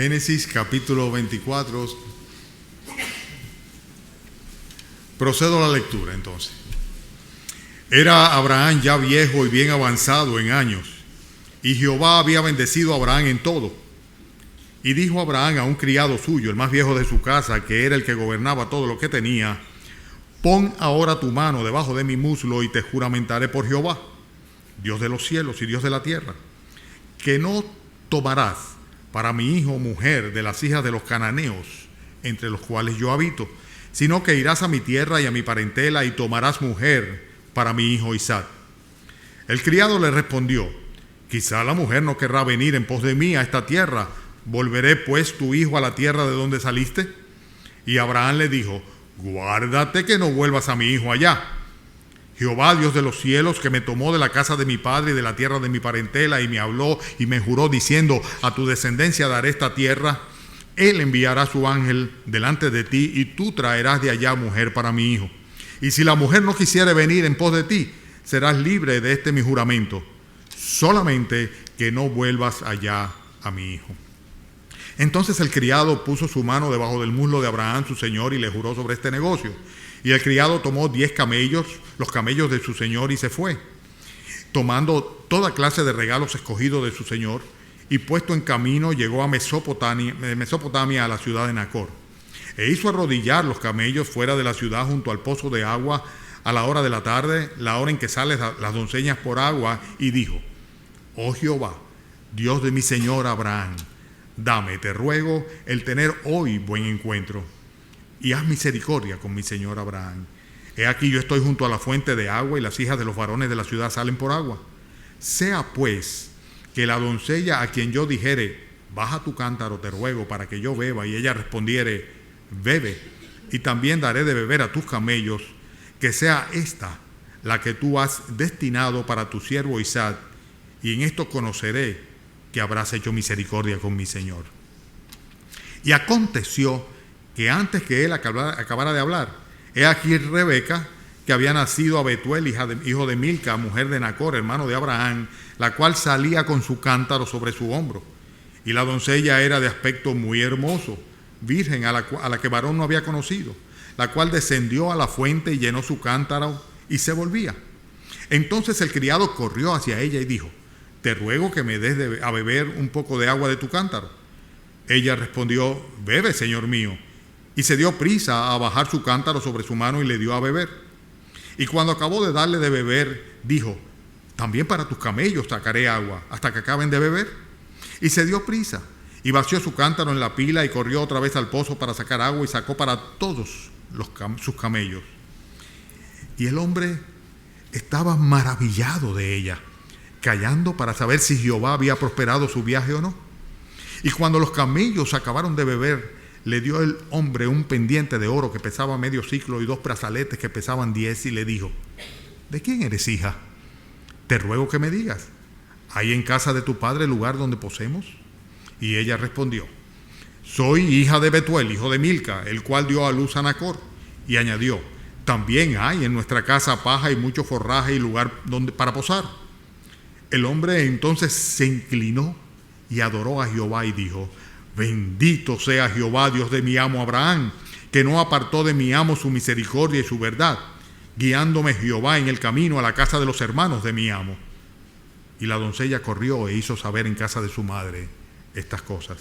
Génesis capítulo 24. Procedo a la lectura entonces. Era Abraham ya viejo y bien avanzado en años, y Jehová había bendecido a Abraham en todo. Y dijo Abraham a un criado suyo, el más viejo de su casa, que era el que gobernaba todo lo que tenía: pon ahora tu mano debajo de mi muslo y te juramentaré por Jehová, Dios de los cielos y Dios de la tierra, que no tomarás para mi hijo mujer de las hijas de los cananeos, entre los cuales yo habito, sino que irás a mi tierra y a mi parentela y tomarás mujer para mi hijo Isaac. El criado le respondió: quizá la mujer no querrá venir en pos de mí a esta tierra. ¿Volveré pues tu hijo a la tierra de donde saliste? Y Abraham le dijo: guárdate que no vuelvas a mi hijo allá. Jehová, Dios de los cielos, que me tomó de la casa de mi padre y de la tierra de mi parentela, y me habló y me juró diciendo: a tu descendencia daré esta tierra, él enviará su ángel delante de ti, y tú traerás de allá mujer para mi hijo. Y si la mujer no quisiere venir en pos de ti, serás libre de este mi juramento, solamente que no vuelvas allá a mi hijo. Entonces el criado puso su mano debajo del muslo de Abraham su señor y le juró sobre este negocio. Y el criado tomó 10 camellos, los camellos de su señor, y se fue, tomando toda clase de regalos escogidos de su señor, y puesto en camino llegó a Mesopotamia, a la ciudad de Nacor. E hizo arrodillar los camellos fuera de la ciudad junto al pozo de agua a la hora de la tarde, la hora en que salen las doncellas por agua, y dijo: oh Jehová, Dios de mi señor Abraham, dame, te ruego, el tener hoy buen encuentro, y haz misericordia con mi señor Abraham. He aquí yo estoy junto a la fuente de agua, y las hijas de los varones de la ciudad salen por agua. Sea pues que la doncella a quien yo dijere: baja tu cántaro, te ruego, para que yo beba, y ella respondiere: bebe, y también daré de beber a tus camellos, que sea esta la que tú has destinado para tu siervo Isaac, y en esto conoceré que habrás hecho misericordia con mi señor. Y aconteció que antes que él acabara de hablar, he aquí Rebeca, que había nacido a Betuel, hijo de Milca, mujer de Nacor, hermano de Abraham, la cual salía con su cántaro sobre su hombro. Y la doncella era de aspecto muy hermoso, virgen, a la que varón no había conocido, la cual descendió a la fuente y llenó su cántaro y se volvía. Entonces el criado corrió hacia ella y dijo: te ruego que me des a beber un poco de agua de tu cántaro. Ella respondió: bebe, señor mío. Y se dio prisa a bajar su cántaro sobre su mano y le dio a beber. Y cuando acabó de darle de beber, dijo: también para tus camellos sacaré agua hasta que acaben de beber. Y se dio prisa y vació su cántaro en la pila y corrió otra vez al pozo para sacar agua, y sacó para todos sus camellos. Y el hombre estaba maravillado de ella, callando para saber si Jehová había prosperado su viaje o no. Y cuando los camellos acabaron de beber, le dio el hombre un pendiente de oro que pesaba medio siclo y 2 brazaletes que pesaban 10, y le dijo: ¿de quién eres hija? Te ruego que me digas: ¿hay en casa de tu padre lugar donde posemos? Y ella respondió: soy hija de Betuel, hijo de Milca, el cual dio a luz a Nacor. Y añadió: también hay en nuestra casa paja y mucho forraje y lugar para posar. El hombre entonces se inclinó y adoró a Jehová y dijo: bendito sea Jehová, Dios de mi amo Abraham, que no apartó de mi amo su misericordia y su verdad, guiándome Jehová en el camino a la casa de los hermanos de mi amo. Y la doncella corrió e hizo saber en casa de su madre estas cosas.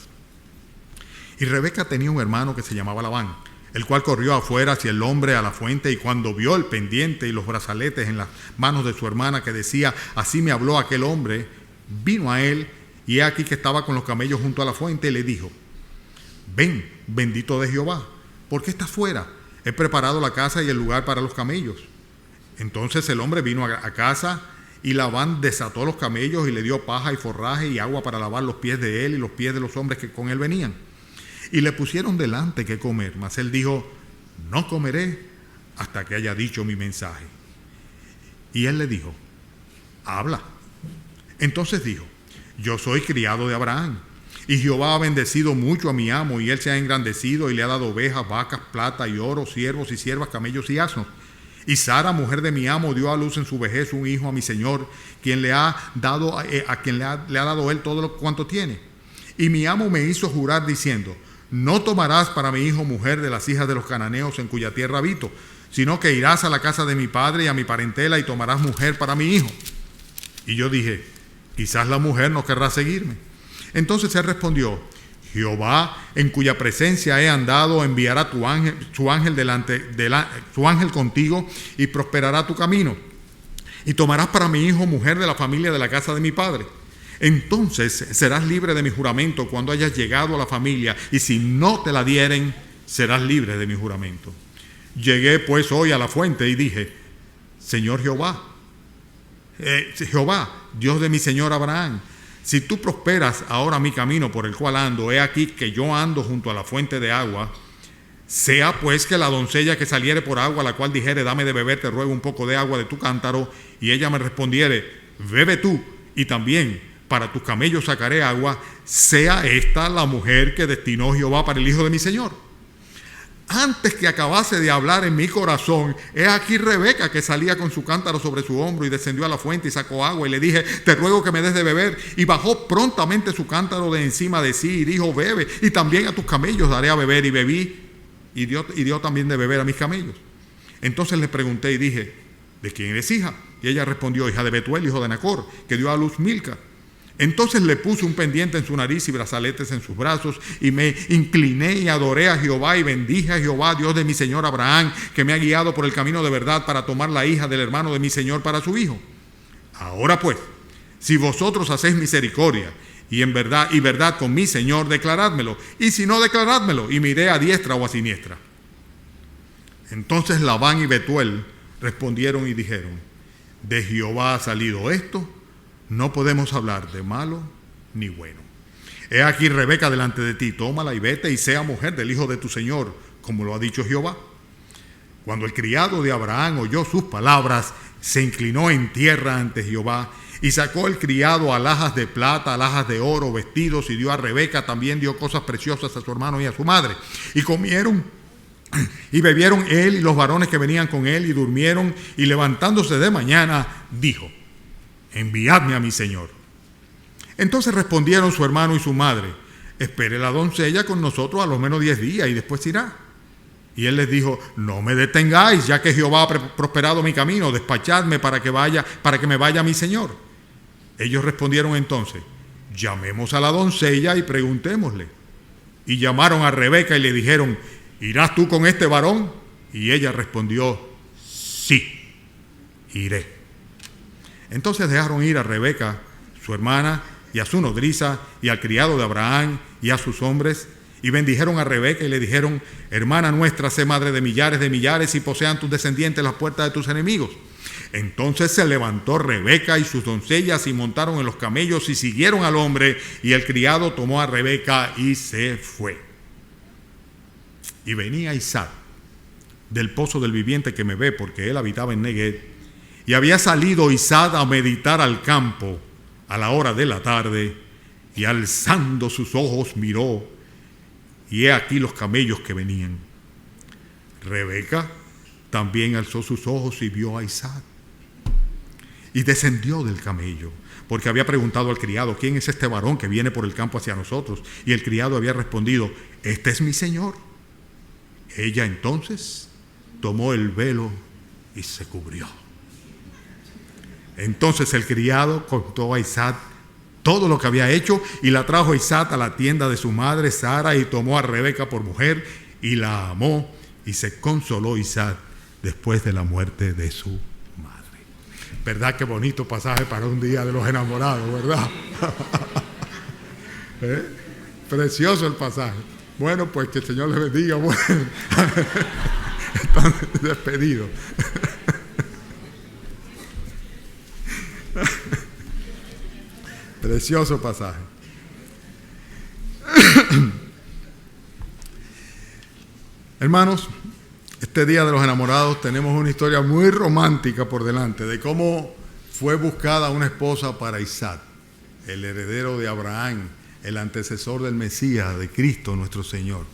Y Rebeca tenía un hermano que se llamaba Labán, el cual corrió afuera hacia el hombre a la fuente, y cuando vio el pendiente y los brazaletes en las manos de su hermana, que decía: así me habló aquel hombre, vino a él, y he aquí que estaba con los camellos junto a la fuente, y le dijo: ven, bendito de Jehová, ¿por qué estás fuera? He preparado la casa y el lugar para los camellos. Entonces el hombre vino a casa, y Labán desató los camellos y le dio paja y forraje y agua para lavar los pies de él y los pies de los hombres que con él venían. Y le pusieron delante qué comer, mas él dijo: no comeré hasta que haya dicho mi mensaje. Y él le dijo: habla. Entonces dijo: yo soy criado de Abraham, y Jehová ha bendecido mucho a mi amo, y él se ha engrandecido y le ha dado ovejas, vacas, plata y oro, siervos y siervas, camellos y asnos. Y Sara, mujer de mi amo, dio a luz en su vejez un hijo a mi señor, quien le ha dado a quien le ha dado él todo cuanto tiene. Y mi amo me hizo jurar diciendo: no tomarás para mi hijo mujer de las hijas de los cananeos en cuya tierra habito, sino que irás a la casa de mi padre y a mi parentela y tomarás mujer para mi hijo. Y yo dije: quizás la mujer no querrá seguirme. Entonces él respondió: Jehová, en cuya presencia he andado, enviará su ángel contigo y prosperará tu camino. Y tomarás para mi hijo mujer de la familia de la casa de mi padre. Entonces serás libre de mi juramento cuando hayas llegado a la familia, y si no te la dieren, serás libre de mi juramento. Llegué pues hoy a la fuente y dije: Señor Jehová, Dios de mi señor Abraham, si tú prosperas ahora mi camino por el cual ando, he aquí que yo ando junto a la fuente de agua. Sea pues que la doncella que saliere por agua, la cual dijere: dame de beber, te ruego un poco de agua de tu cántaro, y ella me respondiere: bebe tú, y también para tus camellos sacaré agua, sea esta la mujer que destinó Jehová para el hijo de mi señor. Antes que acabase de hablar en mi corazón, he aquí Rebeca, que salía con su cántaro sobre su hombro, y descendió a la fuente y sacó agua, y le dije: te ruego que me des de beber. Y bajó prontamente su cántaro de encima de sí y dijo: bebe, y también a tus camellos daré a beber. Y bebí, y dio también de beber a mis camellos. Entonces le pregunté y dije: ¿de quién eres hija? Y ella respondió: hija de Betuel, hijo de Nacor, que dio a luz Milca. Entonces le puse un pendiente en su nariz y brazaletes en sus brazos, y me incliné y adoré a Jehová y bendije a Jehová, Dios de mi señor Abraham, que me ha guiado por el camino de verdad para tomar la hija del hermano de mi señor para su hijo. Ahora pues, si vosotros hacéis misericordia y verdad con mi señor, declarádmelo, y si no, declarádmelo, y miré a diestra o a siniestra. Entonces Labán y Betuel respondieron y dijeron: de Jehová ha salido esto, no podemos hablar de malo ni bueno. He aquí Rebeca delante de ti, tómala y vete y sea mujer del hijo de tu señor, como lo ha dicho Jehová. Cuando el criado de Abraham oyó sus palabras, se inclinó en tierra ante Jehová, y sacó el criado alhajas de plata, alhajas de oro, vestidos, y dio a Rebeca, también dio cosas preciosas a su hermano y a su madre. Y comieron y bebieron él y los varones que venían con él, y durmieron, y levantándose de mañana, dijo: enviadme a mi señor. Entonces respondieron su hermano y su madre: espere la doncella con nosotros a lo menos 10 días y después irá. Y él les dijo: no me detengáis, ya que Jehová ha prosperado mi camino, despachadme para que me vaya a mi señor. Ellos respondieron entonces: llamemos a la doncella y preguntémosle. Y llamaron a Rebeca y le dijeron: ¿irás tú con este varón? Y ella respondió: sí, iré. Entonces dejaron ir a Rebeca, su hermana, y a su nodriza, y al criado de Abraham, y a sus hombres, y bendijeron a Rebeca y le dijeron: hermana nuestra, sé madre de millares, y posean tus descendientes las puertas de tus enemigos. Entonces se levantó Rebeca y sus doncellas, y montaron en los camellos, y siguieron al hombre, y el criado tomó a Rebeca y se fue. Y venía Isaac del pozo del viviente que me ve, porque él habitaba en Neguet. Y había salido Isaac a meditar al campo a la hora de la tarde, y alzando sus ojos miró, y he aquí los camellos que venían. Rebeca también alzó sus ojos y vio a Isaac, y descendió del camello, porque había preguntado al criado: ¿quién es este varón que viene por el campo hacia nosotros? Y el criado había respondido: este es mi señor. Ella entonces tomó el velo y se cubrió. Entonces el criado contó a Isaac todo lo que había hecho, y la trajo Isaac a la tienda de su madre Sara, y tomó a Rebeca por mujer y la amó, y se consoló Isaac después de la muerte de su madre. ¿Verdad? Qué bonito pasaje para un día de los enamorados, ¿verdad? Precioso el pasaje. Bueno, pues que el Señor les bendiga. Bueno, están despedidos. Precioso pasaje. Hermanos, este día de los enamorados tenemos una historia muy romántica por delante de cómo fue buscada una esposa para Isaac, el heredero de Abraham, el antecesor del Mesías, de Cristo nuestro Señor.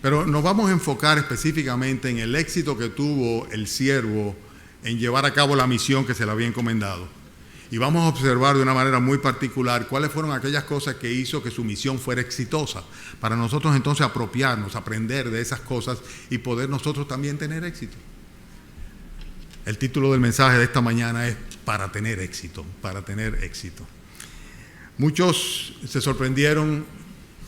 Pero nos vamos a enfocar específicamente en el éxito que tuvo el siervo en llevar a cabo la misión que se le había encomendado. Y vamos a observar de una manera muy particular cuáles fueron aquellas cosas que hizo que su misión fuera exitosa, para nosotros entonces apropiarnos, aprender de esas cosas y poder nosotros también tener éxito. El título del mensaje de esta mañana es para tener éxito, para tener éxito. Muchos se sorprendieron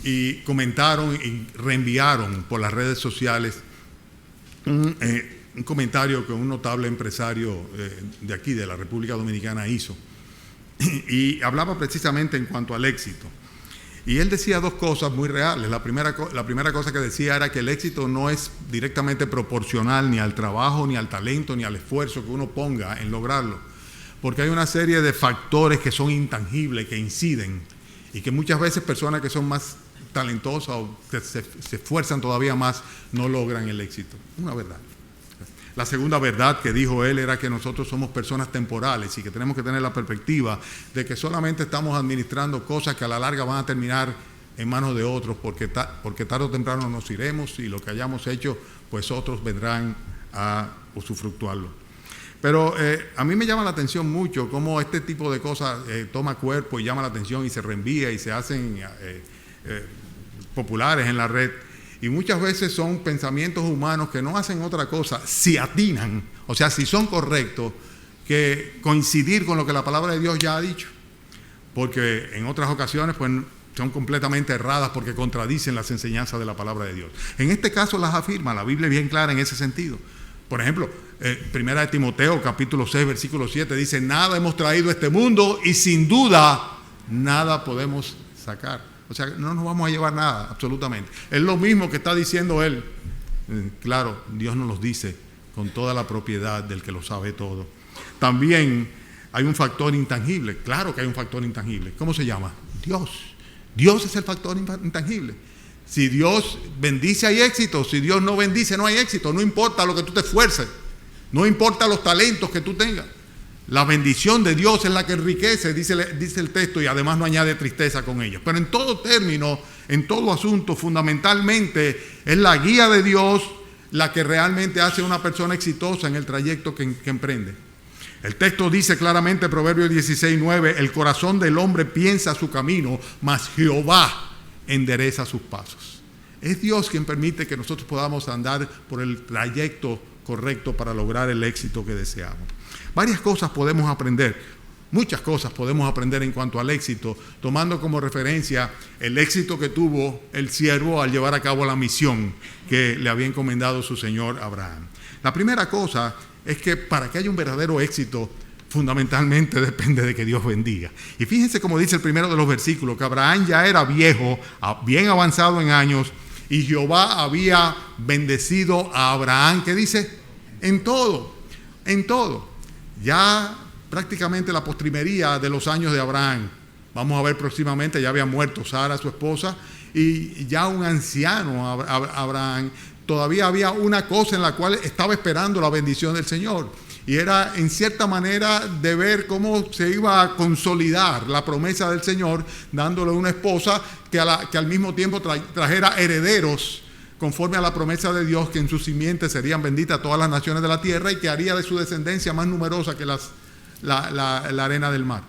y comentaron y reenviaron por las redes sociales un comentario que un notable empresario de aquí, de la República Dominicana, hizo. Y hablaba precisamente en cuanto al éxito. Y él decía dos cosas muy reales. La primera cosa que decía era que el éxito no es directamente proporcional ni al trabajo, ni al talento, ni al esfuerzo que uno ponga en lograrlo. Porque hay una serie de factores que son intangibles, que inciden, y que muchas veces personas que son más talentosas o que se esfuerzan todavía más no logran el éxito. Una verdad. La segunda verdad que dijo él era que nosotros somos personas temporales y que tenemos que tener la perspectiva de que solamente estamos administrando cosas que a la larga van a terminar en manos de otros, porque tarde o temprano nos iremos y lo que hayamos hecho, pues otros vendrán a usufructuarlo. Pero a mí me llama la atención mucho cómo este tipo de cosas toma cuerpo y llama la atención y se reenvía y se hacen populares en la red. Y muchas veces son pensamientos humanos que no hacen otra cosa, si atinan, o sea, si son correctos, que coincidir con lo que la palabra de Dios ya ha dicho. Porque en otras ocasiones pues son completamente erradas porque contradicen las enseñanzas de la palabra de Dios. En este caso las afirma, la Biblia es bien clara en ese sentido. Por ejemplo, Primera de Timoteo, capítulo 6, versículo 7, dice: nada hemos traído a este mundo y sin duda nada podemos sacar. O sea, no nos vamos a llevar nada, absolutamente. Es lo mismo que está diciendo él. Claro, Dios nos lo dice con toda la propiedad del que lo sabe todo. También hay un factor intangible. Claro que hay un factor intangible. ¿Cómo se llama? Dios. Dios es el factor intangible. Si Dios bendice, hay éxito. Si Dios no bendice, no hay éxito. No importa lo que tú te esfuerces. No importa los talentos que tú tengas. La bendición de Dios es la que enriquece, dice el texto, y además no añade tristeza con ellos. Pero en todo término, en todo asunto, fundamentalmente es la guía de Dios la que realmente hace a una persona exitosa en el trayecto que emprende. El texto dice claramente, Proverbios 16:9, el corazón del hombre piensa su camino, mas Jehová endereza sus pasos. Es Dios quien permite que nosotros podamos andar por el trayecto correcto para lograr el éxito que deseamos. Varias cosas podemos aprender, muchas cosas podemos aprender en cuanto al éxito, tomando como referencia el éxito que tuvo el siervo al llevar a cabo la misión que le había encomendado su señor Abraham. La primera cosa es que para que haya un verdadero éxito, fundamentalmente depende de que Dios bendiga. Y fíjense cómo dice el primero de los versículos, que Abraham ya era viejo, bien avanzado en años, y Jehová había bendecido a Abraham, ¿qué dice? En todo, en todo. Ya prácticamente la postrimería de los años de Abraham. Vamos a ver próximamente, ya había muerto Sara, su esposa, y ya un anciano Abraham. Todavía había una cosa en la cual estaba esperando la bendición del Señor. Y era en cierta manera de ver cómo se iba a consolidar la promesa del Señor, dándole una esposa que al mismo tiempo trajera herederos conforme a la promesa de Dios, que en sus simientes serían benditas todas las naciones de la tierra y que haría de su descendencia más numerosa que la arena del mar.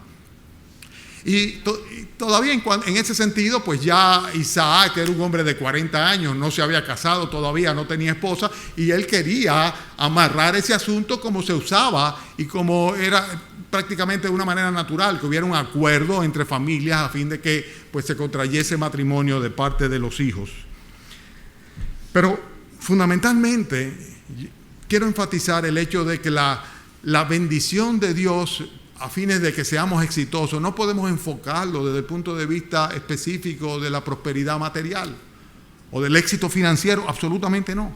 Y todavía en ese sentido, pues ya Isaac, que era un hombre de 40 años, no se había casado todavía, no tenía esposa, y él quería amarrar ese asunto como se usaba y como era prácticamente de una manera natural, que hubiera un acuerdo entre familias a fin de que pues se contrayese matrimonio de parte de los hijos. Pero fundamentalmente quiero enfatizar el hecho de que la bendición de Dios a fines de que seamos exitosos no podemos enfocarlo desde el punto de vista específico de la prosperidad material o del éxito financiero, absolutamente no.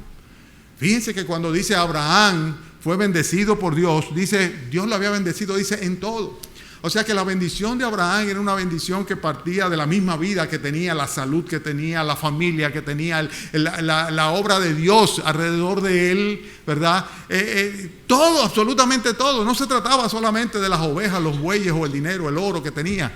Fíjense que cuando dice Abraham fue bendecido por Dios, dice Dios lo había bendecido, dice en todo. O sea que la bendición de Abraham era una bendición que partía de la misma vida que tenía, la salud que tenía, la familia que tenía, la obra de Dios alrededor de él, ¿verdad? Todo, absolutamente todo. No se trataba solamente de las ovejas, los bueyes o el dinero, el oro que tenía.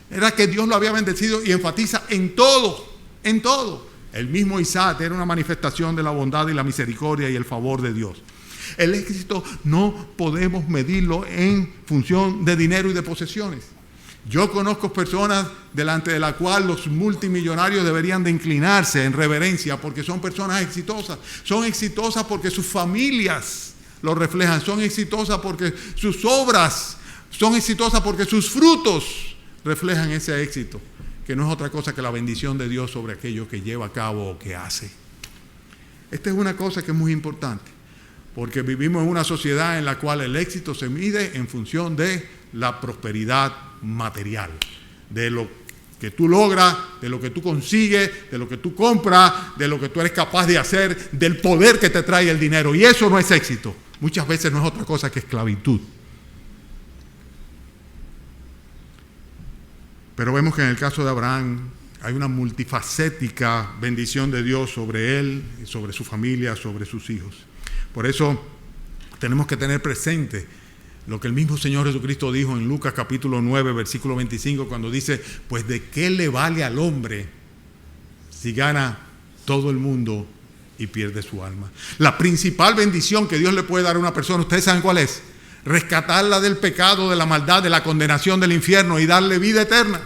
Era que Dios lo había bendecido y enfatiza en todo, en todo. El mismo Isaac era una manifestación de la bondad y la misericordia y el favor de Dios. El éxito no podemos medirlo en función de dinero y de posesiones. Yo conozco personas delante de las cuales los multimillonarios deberían de inclinarse en reverencia porque son personas exitosas. Son exitosas porque sus familias lo reflejan. Son exitosas porque sus obras, son exitosas porque sus frutos reflejan ese éxito, que no es otra cosa que la bendición de Dios sobre aquello que lleva a cabo o que hace. Esta es una cosa que es muy importante, porque vivimos en una sociedad en la cual el éxito se mide en función de la prosperidad material, de lo que tú logras, de lo que tú consigues, de lo que tú compras, de lo que tú eres capaz de hacer, del poder que te trae el dinero. Y eso no es éxito. Muchas veces no es otra cosa que esclavitud. Pero vemos que en el caso de Abraham hay una multifacética bendición de Dios sobre él, sobre su familia, sobre sus hijos. Por eso tenemos que tener presente lo que el mismo Señor Jesucristo dijo en Lucas capítulo 9, versículo 25, cuando dice, pues ¿de qué le vale al hombre si gana todo el mundo y pierde su alma? La principal bendición que Dios le puede dar a una persona, ¿ustedes saben cuál es? Rescatarla del pecado, de la maldad, de la condenación del infierno y darle vida eterna.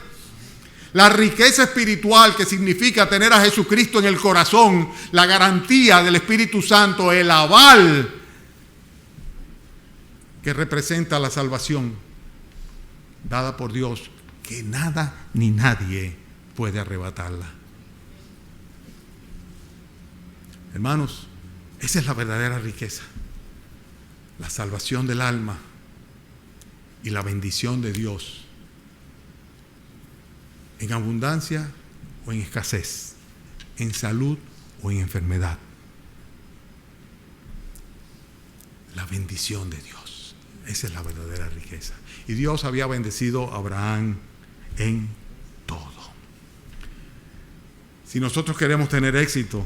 La riqueza espiritual que significa tener a Jesucristo en el corazón, la garantía del Espíritu Santo, el aval que representa la salvación dada por Dios, que nada ni nadie puede arrebatarla. Hermanos, esa es la verdadera riqueza. La salvación del alma y la bendición de Dios en abundancia o en escasez, en salud o en enfermedad. La bendición de Dios, esa es la verdadera riqueza. Y Dios había bendecido a Abraham en todo. Si nosotros queremos tener éxito,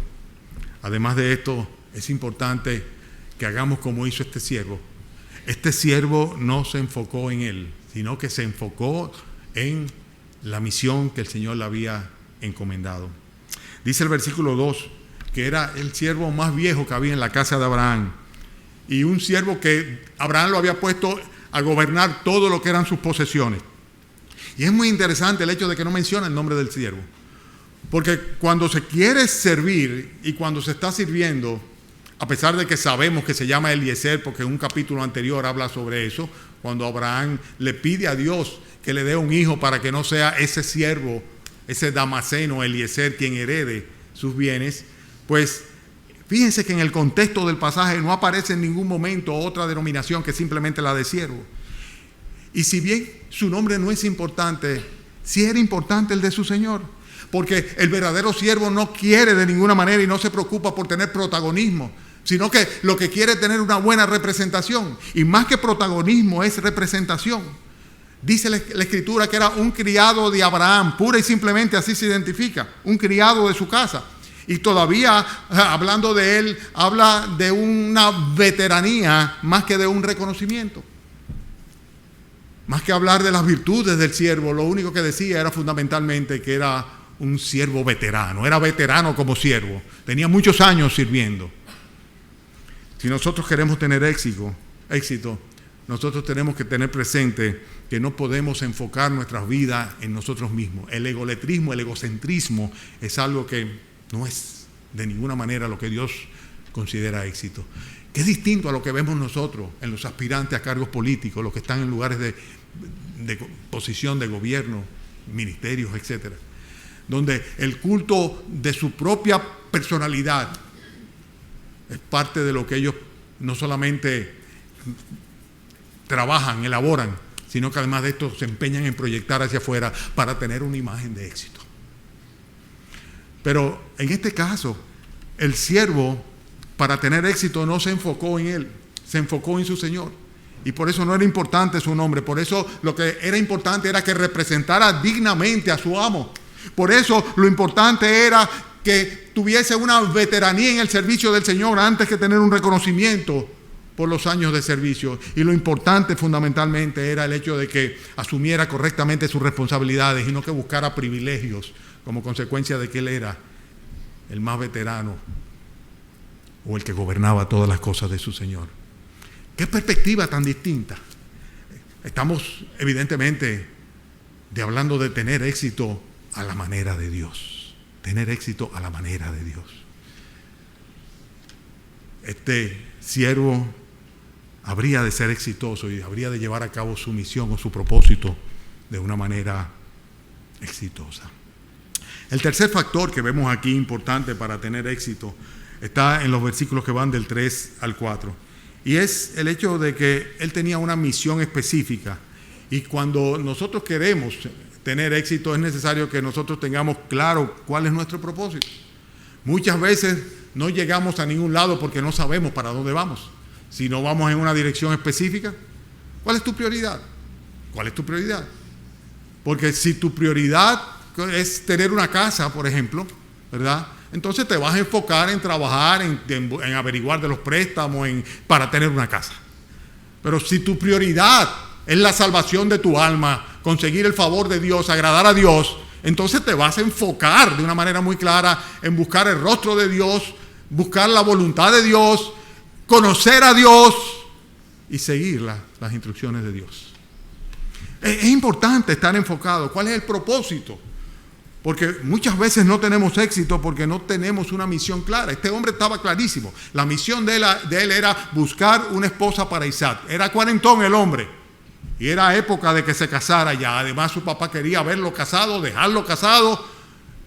además de esto, es importante que hagamos como hizo este siervo. Este siervo no se enfocó en él, sino que se enfocó en la misión que el Señor le había encomendado. Dice el versículo 2 que era el siervo más viejo que había en la casa de Abraham, y un siervo que Abraham lo había puesto a gobernar todo lo que eran sus posesiones. Y es muy interesante el hecho de que no menciona el nombre del siervo, porque cuando se quiere servir y cuando se está sirviendo, a pesar de que sabemos que se llama Eliezer, porque en un capítulo anterior habla sobre eso, cuando Abraham le pide a Dios que le dé un hijo para que no sea ese siervo, ese Damaseno, Eliezer, quien herede sus bienes, pues fíjense que en el contexto del pasaje no aparece en ningún momento otra denominación que simplemente la de siervo. Y si bien su nombre no es importante, sí era importante el de su Señor, porque el verdadero siervo no quiere de ninguna manera y no se preocupa por tener protagonismo, sino que lo que quiere es tener una buena representación. Y más que protagonismo es representación. Dice la Escritura que era un criado de Abraham, pura y simplemente así se identifica, un criado de su casa. Y todavía, hablando de él, habla de una veteranía más que de un reconocimiento. Más que hablar de las virtudes del siervo, lo único que decía era fundamentalmente que era un siervo veterano. Era veterano como siervo, tenía muchos años sirviendo. Si nosotros queremos tener éxito, nosotros tenemos que tener presente que no podemos enfocar nuestras vidas en nosotros mismos. El egolatrismo, el egocentrismo es algo que no es de ninguna manera lo que Dios considera éxito. Que es distinto a lo que vemos nosotros en los aspirantes a cargos políticos, los que están en lugares de posición de gobierno, ministerios, etcétera, donde el culto de su propia personalidad es parte de lo que ellos no solamente trabajan, elaboran, sino que además de esto se empeñan en proyectar hacia afuera para tener una imagen de éxito. Pero en este caso, el siervo, para tener éxito, no se enfocó en él, se enfocó en su Señor. Y por eso no era importante su nombre, por eso lo que era importante era que representara dignamente a su amo. Por eso lo importante era que tuviese una veteranía en el servicio del Señor antes que tener un reconocimiento por los años de servicio. Y lo importante fundamentalmente era el hecho de que asumiera correctamente sus responsabilidades y no que buscara privilegios como consecuencia de que él era el más veterano o el que gobernaba todas las cosas de su Señor. qué perspectiva tan distinta. Estamos evidentemente hablando de tener éxito a la manera de Dios. Tener éxito a la manera de Dios. Este siervo habría de ser exitoso y habría de llevar a cabo su misión o su propósito de una manera exitosa. El tercer factor que vemos aquí importante para tener éxito está en los versículos que van del 3 al 4. Y es el hecho de que él tenía una misión específica. Y cuando nosotros queremos tener éxito es necesario que nosotros tengamos claro cuál es nuestro propósito. Muchas veces no llegamos a ningún lado porque no sabemos para dónde vamos. Si no vamos en una dirección específica, ¿cuál es tu prioridad? ¿Cuál es tu prioridad? Porque si tu prioridad es tener una casa, por ejemplo, ¿verdad? Entonces te vas a enfocar en trabajar, en averiguar de los préstamos, para tener una casa. Pero si tu prioridad es la salvación de tu alma, conseguir el favor de Dios, agradar a Dios, entonces te vas a enfocar de una manera muy clara en buscar el rostro de Dios, buscar la voluntad de Dios, conocer a Dios y seguir las instrucciones de Dios. Es importante estar enfocado. ¿Cuál es el propósito? Porque muchas veces no tenemos éxito porque no tenemos una misión clara. Este hombre estaba clarísimo. La misión de él era buscar una esposa para Isaac. Era cuarentón el hombre. Y era época de que se casara ya. Además su papá quería verlo casado, dejarlo casado,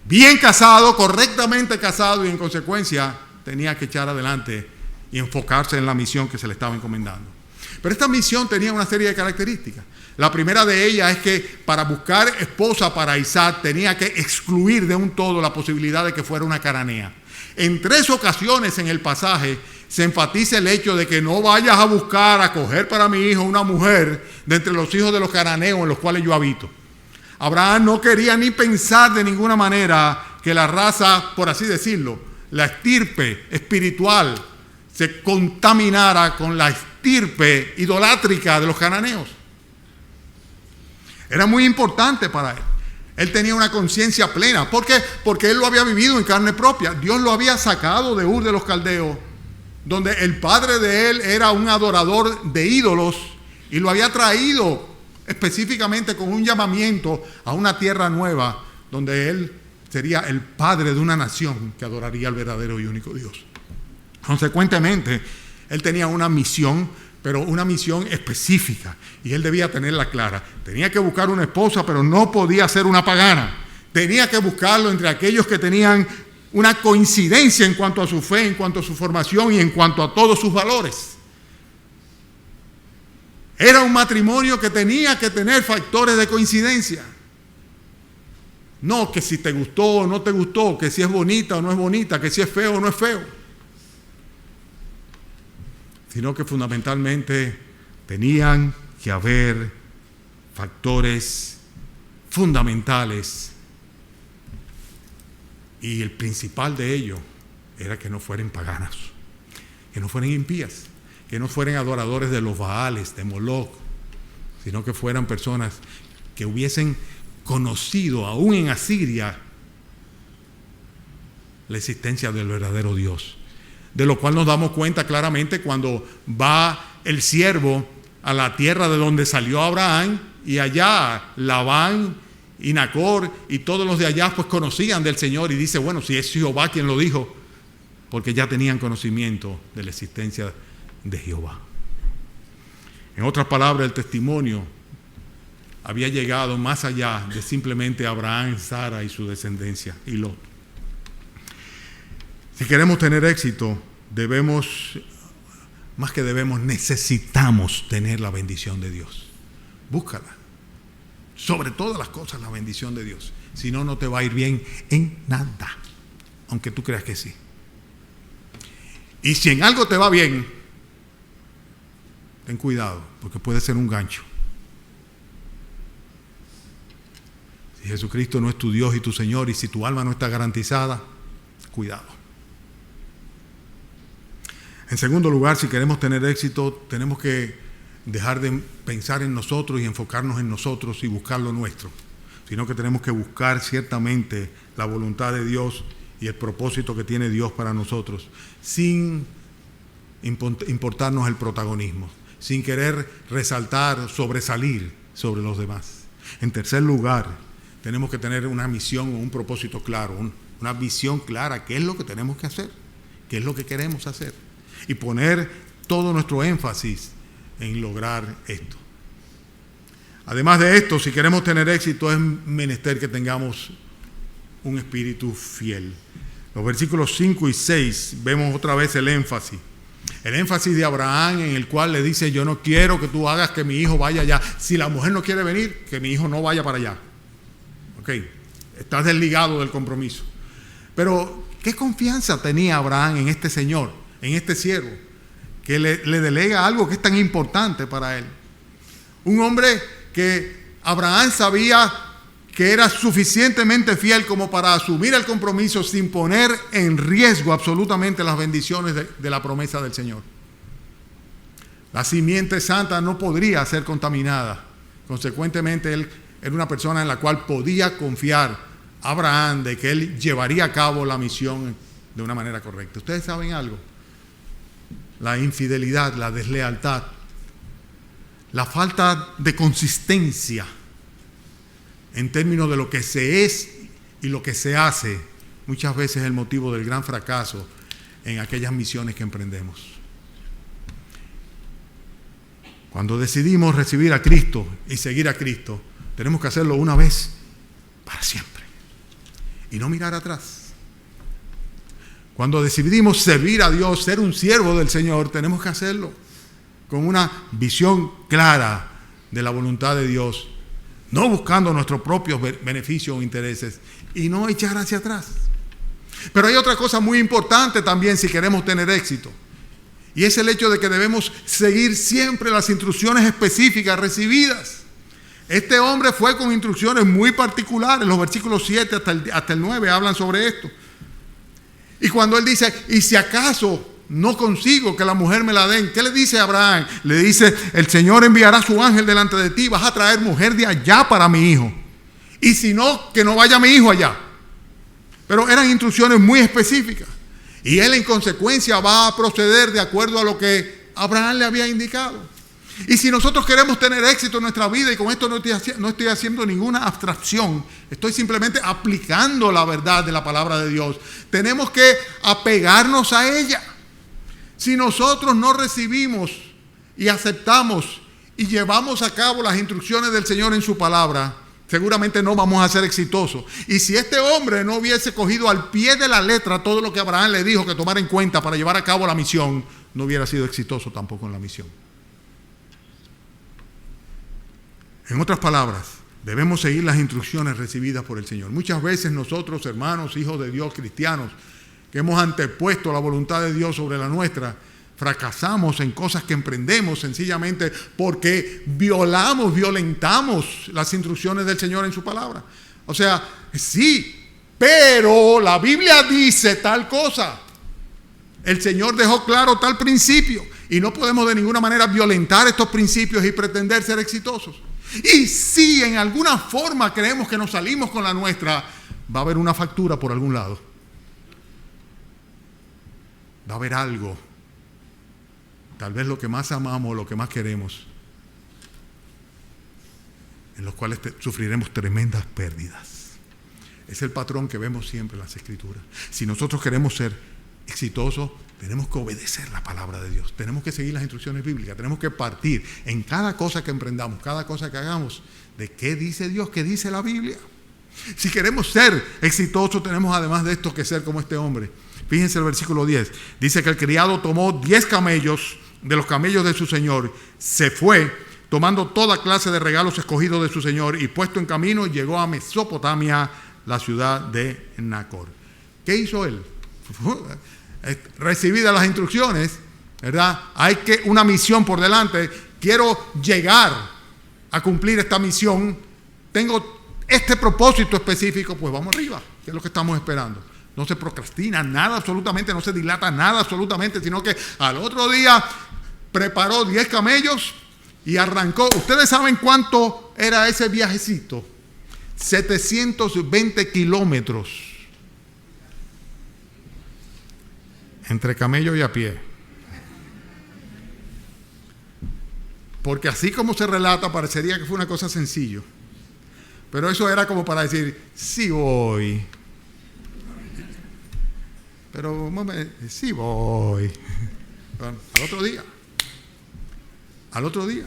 bien casado, correctamente casado. Y en consecuencia tenía que echar adelante y enfocarse en la misión que se le estaba encomendando. Pero esta misión tenía una serie de características. La primera de ellas es que para buscar esposa para Isaac tenía que excluir de un todo la posibilidad de que fuera una cananea. En 3 ocasiones en el pasaje se enfatiza el hecho de que no vayas a buscar, a coger para mi hijo una mujer de entre los hijos de los cananeos en los cuales yo habito. Abraham no quería ni pensar de ninguna manera que la raza, por así decirlo, la estirpe espiritual, se contaminara con la estirpe idolátrica de los cananeos. Era muy importante para él. Él tenía una conciencia plena. ¿Por qué? Porque él lo había vivido en carne propia. Dios lo había sacado de Ur de los Caldeos, donde el padre de él era un adorador de ídolos, y lo había traído específicamente con un llamamiento a una tierra nueva, donde él sería el padre de una nación que adoraría al verdadero y único Dios. Consecuentemente, él tenía una misión, pero una misión específica, y él debía tenerla clara. Tenía que buscar una esposa, pero no podía ser una pagana. Tenía que buscarlo entre aquellos que tenían una coincidencia en cuanto a su fe, en cuanto a su formación y en cuanto a todos sus valores. Era un matrimonio que tenía que tener factores de coincidencia. No que si te gustó o no te gustó, que si es bonita o no es bonita, que si es feo o no es feo. Sino que fundamentalmente tenían que haber factores fundamentales, y el principal de ellos era que no fueran paganas, que no fueran impías, que no fueran adoradores de los Baales, de Moloch, sino que fueran personas que hubiesen conocido aún en Asiria la existencia del verdadero Dios. De lo cual nos damos cuenta claramente cuando va el siervo a la tierra de donde salió Abraham, y allá Labán y Nacor y todos los de allá pues conocían del Señor, y dice, bueno, si es Jehová quien lo dijo, porque ya tenían conocimiento de la existencia de Jehová. En otras palabras, el testimonio había llegado más allá de simplemente Abraham, Sara y su descendencia, y Lot. Si queremos tener éxito, necesitamos tener la bendición de Dios. Búscala. Sobre todas las cosas, la bendición de Dios. Si no, no te va a ir bien en nada, aunque tú creas que sí. Y si en algo te va bien, ten cuidado, porque puede ser un gancho. Si Jesucristo no es tu Dios y tu Señor, y si tu alma no está garantizada, cuidado. En segundo lugar, si queremos tener éxito, tenemos que dejar de pensar en nosotros y enfocarnos en nosotros y buscar lo nuestro, sino que tenemos que buscar ciertamente la voluntad de Dios y el propósito que tiene Dios para nosotros, sin importarnos el protagonismo. sin querer resaltar, sobresalir sobre los demás. En tercer lugar, tenemos que tener una misión o un propósito claro, una visión clara, qué es lo que tenemos que hacer, qué es lo que queremos hacer, y poner todo nuestro énfasis en lograr esto. Además de esto, si queremos tener éxito, es menester que tengamos un espíritu fiel. Los versículos 5 y 6 vemos otra vez el énfasis. El énfasis de Abraham, en el cual le dice: yo no quiero que tú hagas que mi hijo vaya allá. Si la mujer no quiere venir, que mi hijo no vaya para allá. Ok, estás desligado del compromiso. Pero, ¿qué confianza tenía Abraham en este señor, en este siervo, que le delega algo que es tan importante para él? Un hombre que Abraham sabía que era suficientemente fiel como para asumir el compromiso sin poner en riesgo absolutamente las bendiciones de la promesa del Señor. La simiente santa no podría ser contaminada. Consecuentemente, él era una persona en la cual podía confiar Abraham de que él llevaría a cabo la misión de una manera correcta. ¿Ustedes saben algo? La infidelidad, la deslealtad, la falta de consistencia en términos de lo que se es y lo que se hace, muchas veces es el motivo del gran fracaso en aquellas misiones que emprendemos. Cuando decidimos recibir a Cristo y seguir a Cristo, tenemos que hacerlo una vez para siempre y no mirar atrás. Cuando decidimos servir a Dios, ser un siervo del Señor, tenemos que hacerlo con una visión clara de la voluntad de Dios, no buscando nuestros propios beneficios o intereses, y no echar hacia atrás. Pero hay otra cosa muy importante también si queremos tener éxito, y es el hecho de que debemos seguir siempre las instrucciones específicas recibidas. Este hombre fue con instrucciones muy particulares. Los versículos 7 hasta el 9 hablan sobre esto. Y cuando él dice: y si acaso no consigo que la mujer me la den, ¿qué le dice a Abraham? Le dice: el Señor enviará su ángel delante de ti, vas a traer mujer de allá para mi hijo. Y si no, que no vaya mi hijo allá. Pero eran instrucciones muy específicas. Y él en consecuencia va a proceder de acuerdo a lo que Abraham le había indicado. Y si nosotros queremos tener éxito en nuestra vida, y con esto no estoy haciendo ninguna abstracción, estoy simplemente aplicando la verdad de la palabra de Dios, tenemos que apegarnos a ella. Si nosotros no recibimos y aceptamos y llevamos a cabo las instrucciones del Señor en su palabra, seguramente no vamos a ser exitosos. Y si este hombre no hubiese cogido al pie de la letra todo lo que Abraham le dijo que tomara en cuenta para llevar a cabo la misión, no hubiera sido exitoso tampoco en la misión. En otras palabras, debemos seguir las instrucciones recibidas por el Señor. Muchas veces nosotros, hermanos, hijos de Dios, cristianos, que hemos antepuesto la voluntad de Dios sobre la nuestra, fracasamos en cosas que emprendemos sencillamente porque violentamos las instrucciones del Señor en su palabra. O sea, sí, pero la Biblia dice tal cosa. El Señor dejó claro tal principio y no podemos de ninguna manera violentar estos principios y pretender ser exitosos. Y si en alguna forma creemos que nos salimos con la nuestra, va a haber una factura por algún lado. Va a haber algo, tal vez lo que más amamos, lo que más queremos, en los cuales sufriremos tremendas pérdidas. Es el patrón que vemos siempre en las Escrituras. Si nosotros queremos ser exitosos, tenemos que obedecer la palabra de Dios. Tenemos que seguir las instrucciones bíblicas. Tenemos que partir en cada cosa que emprendamos, cada cosa que hagamos, de qué dice Dios, qué dice la Biblia. Si queremos ser exitosos, tenemos además de esto que ser como este hombre. Fíjense el versículo 10. Dice que el criado tomó 10 camellos de los camellos de su señor, se fue, tomando toda clase de regalos escogidos de su señor, y puesto en camino llegó a Mesopotamia, la ciudad de Nacor. ¿Qué hizo él? Recibidas las instrucciones, ¿verdad? Hay una misión por delante. Quiero llegar a cumplir esta misión. Tengo este propósito específico, pues vamos arriba, que es lo que estamos esperando. No se procrastina nada absolutamente, no se dilata nada absolutamente, sino que al otro día preparó 10 camellos y arrancó. ¿Ustedes saben cuánto era ese viajecito? 720 kilómetros. Entre camello y a pie. Porque así como se relata, parecería que fue una cosa sencilla. Pero eso era como para decir, sí voy. Pero sí voy. Al otro día.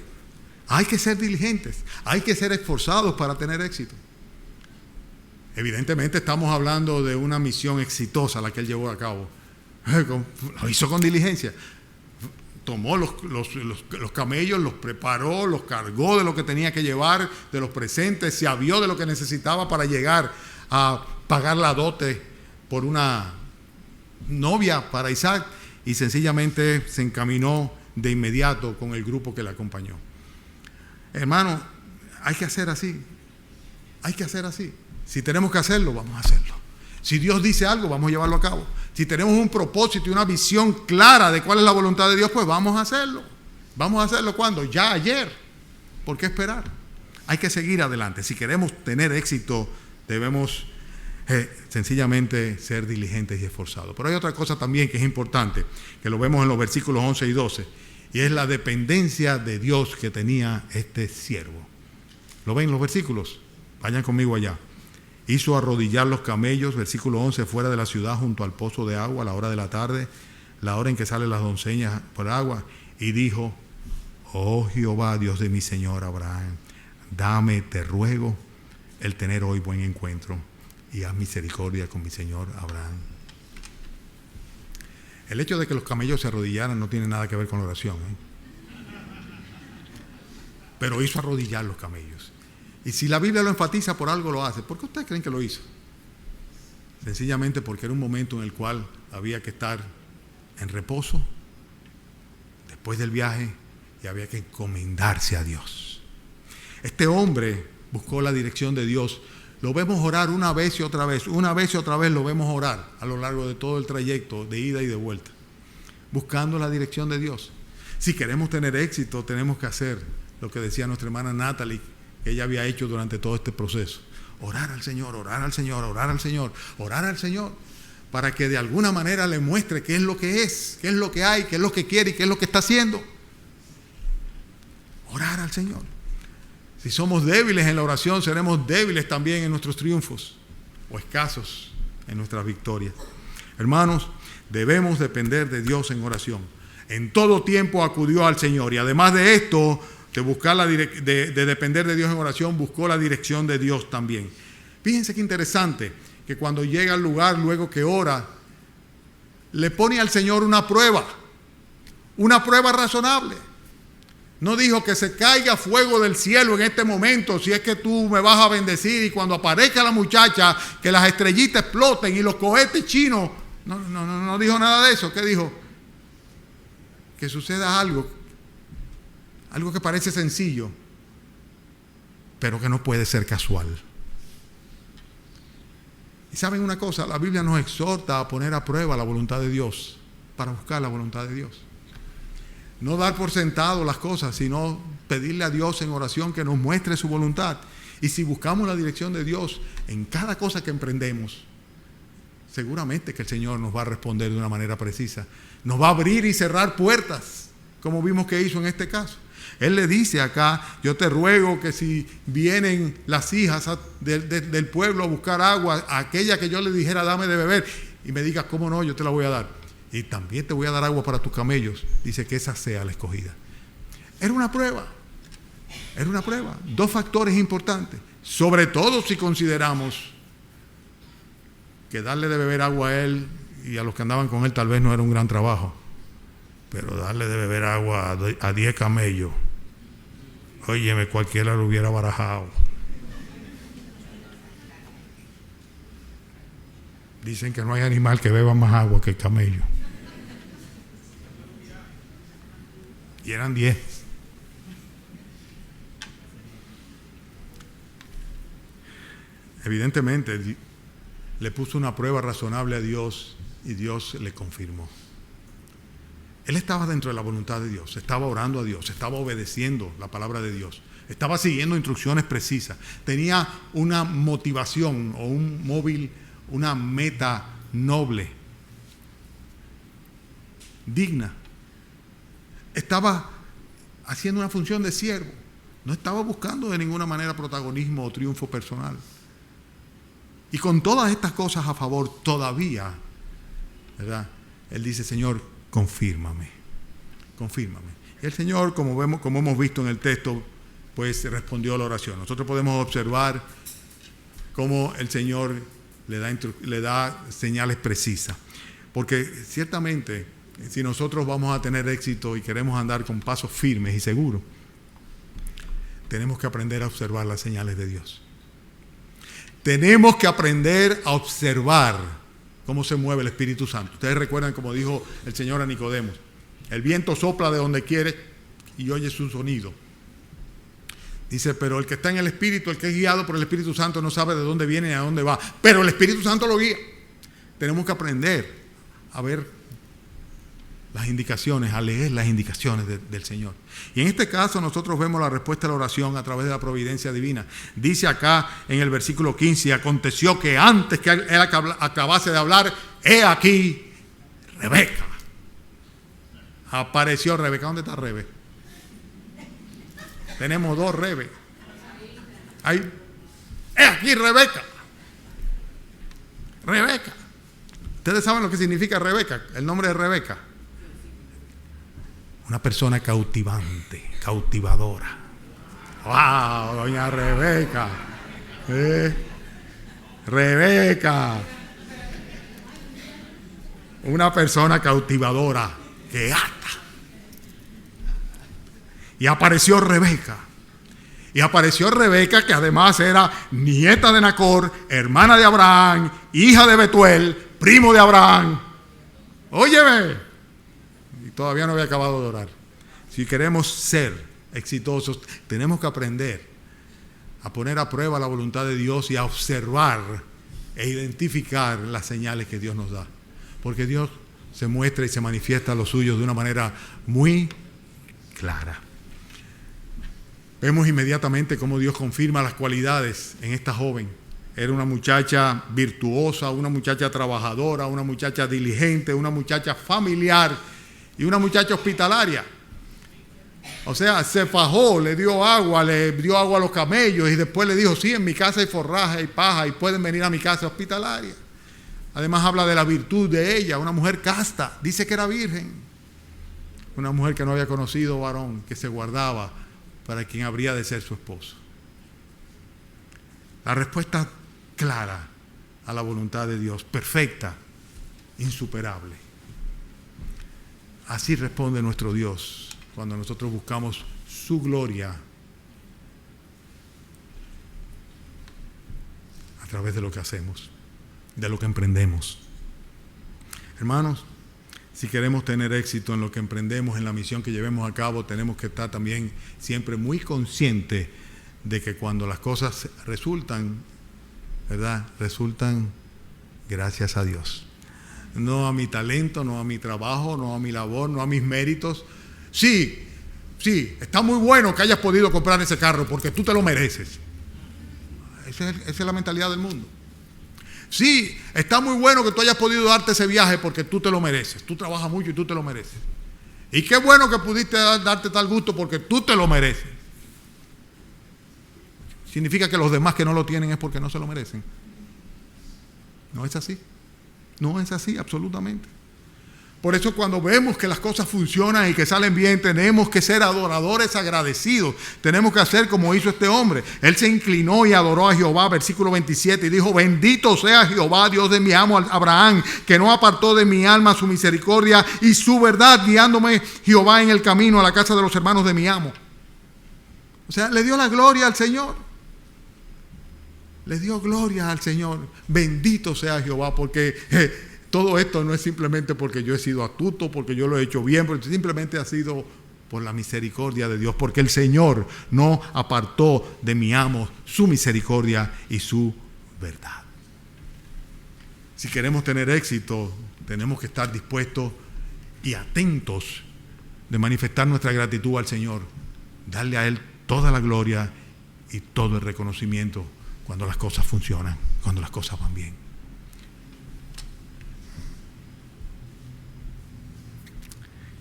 Hay que ser diligentes, hay que ser esforzados para tener éxito. Evidentemente estamos hablando de una misión exitosa la que él llevó a cabo. Lo hizo con diligencia. Tomó los camellos, los preparó, los cargó de lo que tenía que llevar, de los presentes, se avió de lo que necesitaba para llegar a pagar la dote por una novia para Isaac, y sencillamente se encaminó de inmediato con el grupo que le acompañó. Hermano, hay que hacer así. Hay que hacer así. Si tenemos que hacerlo, vamos a hacerlo. Si Dios dice algo, vamos a llevarlo a cabo. Si tenemos un propósito y una visión clara de cuál es la voluntad de Dios, pues vamos a hacerlo. ¿Vamos a hacerlo cuándo? Ya ayer. ¿Por qué esperar? Hay que seguir adelante. Si queremos tener éxito, debemos sencillamente ser diligentes y esforzados. Pero hay otra cosa también que es importante, que lo vemos en los versículos 11 y 12, y es la dependencia de Dios que tenía este siervo. ¿Lo ven los versículos? Vayan conmigo allá. Hizo arrodillar los camellos, versículo 11, fuera de la ciudad junto al pozo de agua a la hora de la tarde, la hora en que salen las doncellas por agua, y dijo: oh Jehová, Dios de mi señor Abraham, dame, te ruego, el tener hoy buen encuentro, y haz misericordia con mi señor Abraham. El hecho de que los camellos se arrodillaran no tiene nada que ver con la oración, pero hizo arrodillar los camellos. Y si la Biblia lo enfatiza, por algo lo hace. ¿Por qué ustedes creen que lo hizo? Sencillamente porque era un momento en el cual había que estar en reposo después del viaje y había que encomendarse a Dios. Este hombre buscó la dirección de Dios. Lo vemos orar una vez y otra vez lo vemos orar a lo largo de todo el trayecto de ida y de vuelta, buscando la dirección de Dios. Si queremos tener éxito, tenemos que hacer lo que decía nuestra hermana Natalie, que ella había hecho durante todo este proceso: orar al Señor, orar al Señor, orar al Señor, orar al Señor, para que de alguna manera le muestre qué es lo que es, qué es lo que hay, qué es lo que quiere y qué es lo que está haciendo. Orar al Señor. Si somos débiles en la oración, seremos débiles también en nuestros triunfos, o escasos en nuestras victorias. Hermanos, debemos depender de Dios en oración. En todo tiempo acudió al Señor, y además de esto, de depender de Dios en oración, buscó la dirección de Dios también. Fíjense qué interesante, que cuando llega al lugar, luego que ora, le pone al Señor una prueba razonable. No dijo que se caiga fuego del cielo en este momento si es que tú me vas a bendecir, y cuando aparezca la muchacha, que las estrellitas exploten y los cohetes chinos. No dijo nada de eso. ¿Qué dijo? Que suceda algo que parece sencillo, pero que no puede ser casual. Y saben una cosa, la Biblia nos exhorta a poner a prueba la voluntad de Dios, para buscar la voluntad de Dios. No dar por sentado las cosas, sino pedirle a Dios en oración que nos muestre su voluntad. Y si buscamos la dirección de Dios en cada cosa que emprendemos, seguramente que el Señor nos va a responder de una manera precisa. Nos va a abrir y cerrar puertas, como vimos que hizo en este caso. Él le dice acá: yo te ruego que si vienen las hijas del pueblo a buscar agua, aquella que yo le dijera dame de beber, y me digas cómo no, yo te la voy a dar. Y también te voy a dar agua para tus camellos. Dice que esa sea la escogida. Era una prueba. Dos factores importantes. Sobre todo si consideramos que darle de beber agua a él y a los que andaban con él tal vez no era un gran trabajo. Pero darle de beber agua a 10 camellos, óyeme, cualquiera lo hubiera barajado. Dicen que no hay animal que beba más agua que el camello. Y eran 10. Evidentemente, le puso una prueba razonable a Dios y Dios le confirmó. Él estaba dentro de la voluntad de Dios, estaba orando a Dios, estaba obedeciendo la palabra de Dios, estaba siguiendo instrucciones precisas, tenía una motivación o un móvil, una meta noble, digna. Estaba haciendo una función de siervo. No estaba buscando de ninguna manera protagonismo o triunfo personal. Y con todas estas cosas a favor, todavía, ¿verdad? Él dice, Señor, confírmame. Y el Señor, como hemos visto en el texto, pues respondió a la oración. Nosotros podemos observar cómo el Señor le da señales precisas. Porque ciertamente, si nosotros vamos a tener éxito y queremos andar con pasos firmes y seguros, tenemos que aprender a observar las señales de Dios. Tenemos que aprender a observar cómo se mueve el Espíritu Santo. Ustedes recuerdan como dijo el Señor a Nicodemo, el viento sopla de donde quiere y oye su sonido. Dice, pero el que está en el Espíritu, el que es guiado por el Espíritu Santo, no sabe de dónde viene ni a dónde va, pero el Espíritu Santo lo guía. Tenemos que aprender a ver las indicaciones, a leer las indicaciones del Señor. Y en este caso nosotros vemos la respuesta a la oración a través de la providencia divina. Dice acá en el versículo 15, aconteció que antes que él acabase de hablar, he aquí Rebeca. Apareció Rebeca. ¿Dónde está Rebe? Tenemos dos Rebe. Ahí. He aquí Rebeca. Rebeca. ¿Ustedes saben lo que significa Rebeca? El nombre de Rebeca. Una persona cautivante, cautivadora. ¡Wow! Doña Rebeca. Rebeca. Una persona cautivadora que ata. Y apareció Rebeca. Y apareció Rebeca, que además era nieta de Nacor, hermana de Abraham, hija de Betuel, primo de Abraham. Óyeme. Todavía no había acabado de orar. Si queremos ser exitosos, tenemos que aprender a poner a prueba la voluntad de Dios y a observar e identificar las señales que Dios nos da. Porque Dios se muestra y se manifiesta a los suyos de una manera muy clara. Vemos inmediatamente cómo Dios confirma las cualidades en esta joven. Era una muchacha virtuosa, una muchacha trabajadora, una muchacha diligente, una muchacha familiar y una muchacha hospitalaria. O sea, se fajó, le dio agua a los camellos y después le dijo, sí, en mi casa hay forraje y paja y pueden venir a mi casa hospitalaria. Además habla de la virtud de ella, una mujer casta, dice que era virgen. Una mujer que no había conocido varón, que se guardaba para quien habría de ser su esposo. La respuesta clara a la voluntad de Dios, perfecta, insuperable. Así responde nuestro Dios cuando nosotros buscamos su gloria a través de lo que hacemos, de lo que emprendemos. Hermanos, si queremos tener éxito en lo que emprendemos, en la misión que llevemos a cabo, tenemos que estar también siempre muy conscientes de que cuando las cosas resultan, ¿verdad? Resultan gracias a Dios. No a mi talento, no a mi trabajo, no a mi labor, no a mis méritos. Sí, está muy bueno que hayas podido comprar ese carro porque tú te lo mereces. Esa es la mentalidad del mundo. Sí, está muy bueno que tú hayas podido darte ese viaje porque tú te lo mereces. Tú trabajas mucho y tú te lo mereces. Y qué bueno que pudiste darte tal gusto porque tú te lo mereces. Significa que los demás que no lo tienen es porque no se lo merecen. No es así. No es así, absolutamente. Por eso cuando vemos que las cosas funcionan y que salen bien, tenemos que ser adoradores agradecidos. Tenemos que hacer como hizo este hombre. Él se inclinó y adoró a Jehová, versículo 27, y dijo, bendito sea Jehová, Dios de mi amo Abraham, que no apartó de mi alma su misericordia y su verdad, guiándome Jehová en el camino a la casa de los hermanos de mi amo. O sea, le dio la gloria al Señor. Le dio gloria al Señor. Bendito sea Jehová, porque todo esto no es simplemente porque yo he sido astuto, porque yo lo he hecho bien, porque simplemente ha sido por la misericordia de Dios, porque el Señor no apartó de mi amo su misericordia y su verdad. Si queremos tener éxito, tenemos que estar dispuestos y atentos de manifestar nuestra gratitud al Señor, darle a Él toda la gloria y todo el reconocimiento cuando las cosas funcionan, cuando las cosas van bien.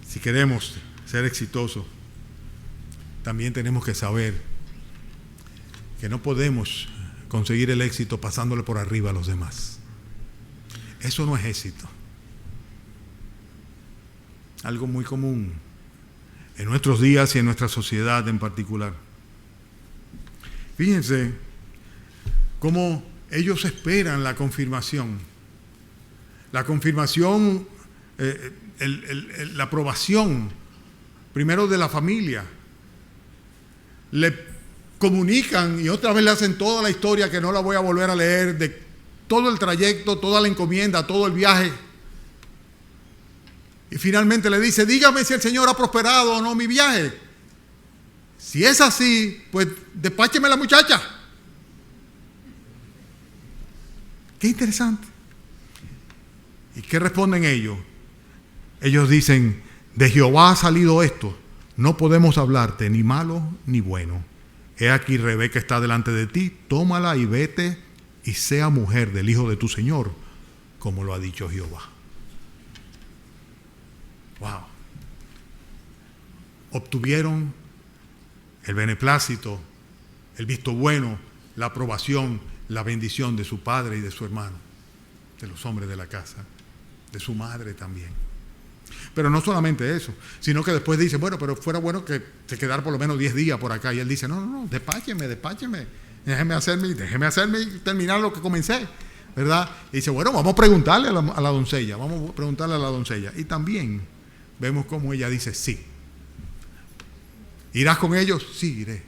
Si queremos ser exitosos, también tenemos que saber que no podemos conseguir el éxito pasándole por arriba a los demás. Eso no es éxito. Algo muy común en nuestros días y en nuestra sociedad en particular. Fíjense cómo ellos esperan la confirmación. La confirmación, la aprobación, primero de la familia. Le comunican y otra vez le hacen toda la historia, que no la voy a volver a leer, de todo el trayecto, toda la encomienda, todo el viaje. Y finalmente le dice: dígame si el Señor ha prosperado o no mi viaje. Si es así, pues despácheme la muchacha. Qué interesante. ¿Y qué responden ellos? Ellos dicen: de Jehová ha salido esto, no podemos hablarte ni malo ni bueno. He aquí Rebeca está delante de ti, tómala y vete y sea mujer del hijo de tu Señor, como lo ha dicho Jehová. Wow. Obtuvieron el beneplácito, el visto bueno, la aprobación, la bendición de su padre y de su hermano, de los hombres de la casa, de su madre también. Pero no solamente eso, sino que después dice: bueno, pero fuera bueno que se quedara por lo menos 10 días por acá. Y él dice: no, despácheme, déjeme hacerme y terminar lo que comencé, ¿verdad? Y dice: bueno, vamos a preguntarle a la doncella, Y también vemos cómo ella dice: sí. ¿Irás con ellos? Sí, iré.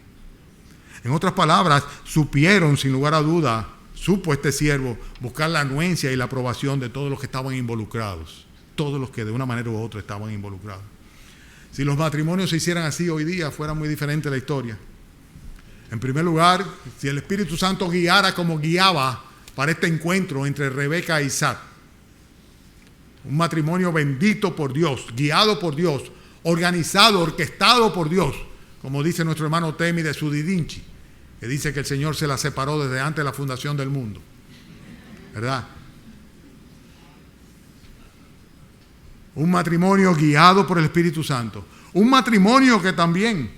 En otras palabras, supieron sin lugar a duda, supo este siervo buscar la anuencia y la aprobación de todos los que estaban involucrados. Todos los que de una manera u otra estaban involucrados. Si los matrimonios se hicieran así hoy día, fuera muy diferente la historia. En primer lugar, si el Espíritu Santo guiara como guiaba para este encuentro entre Rebeca e Isaac, un matrimonio bendito por Dios, guiado por Dios, organizado, orquestado por Dios, como dice nuestro hermano Temi de Sudidinchi, que dice que el Señor se la separó desde antes de la fundación del mundo, ¿verdad? Un matrimonio guiado por el Espíritu Santo. Un matrimonio que también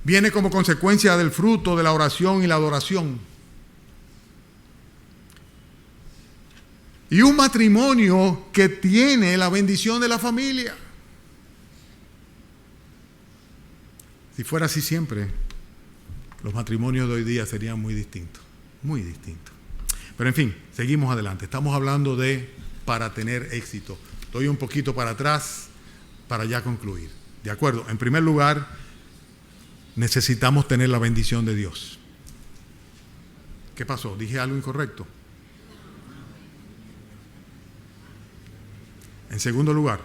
viene como consecuencia del fruto de la oración y la adoración. Y un matrimonio que tiene la bendición de la familia. Si fuera así siempre, los matrimonios de hoy día serían muy distintos. Muy distintos. Pero en fin, seguimos adelante. Estamos hablando de para tener éxito. Doy un poquito para atrás para ya concluir. ¿De acuerdo? En primer lugar, necesitamos tener la bendición de Dios. ¿Qué pasó? ¿Dije algo incorrecto? En segundo lugar,